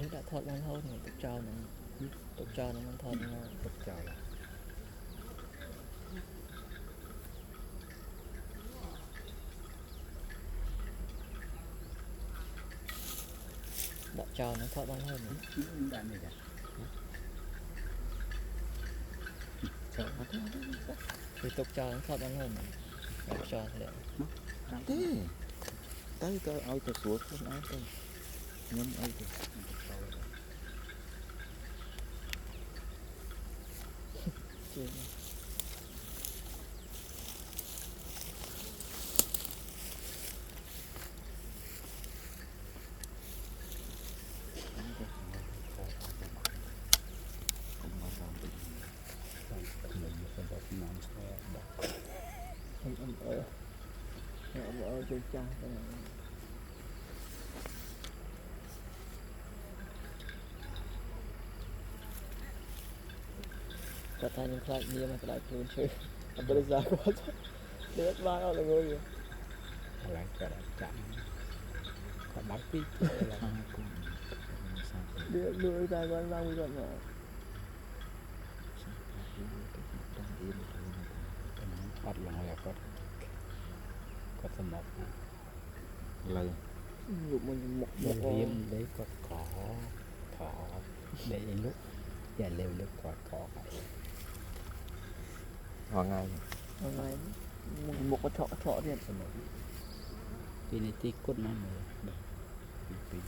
នេះដាក់ថតបានហូរនឹងទុកចោលនឹងទុកចោលនឹងមិនថតមកទុកចោលដាក់ចោលនឹងថតបានហូរនឹងដាក់នេះដែរចោលគឺទុកចោលនឹងថតបានហូរនឹងដាក់ចោលធ្លាក់ទេទៅក៏ឲ្យទៅស្រួលខ្លួនឯងទៅខ្ញុំអីទៅជឿជួយចាស់ទៅគាត់ថាខ្ញុំខ្លាចនាមខ្លាចខ្លួនឈឺអត់បរិសាគាត់ដេកបានអត់ល្ងយកន្លែងគាត់អត់ចាំគាត់បាត់ពីឡើងគុំដេកលឿនតែគាត់ឡើងវិញគាត់មកអត់ឡើងហើយគាត់សម្បត្តិលើលោកមិនមករៀមលេគាត់ខថដេកលោកយ៉ាលេវលើគាត់ខហើយថ្ងៃមុខឆក់ទៀតសម្បត្តិពីនីតិគុតណាមើលពី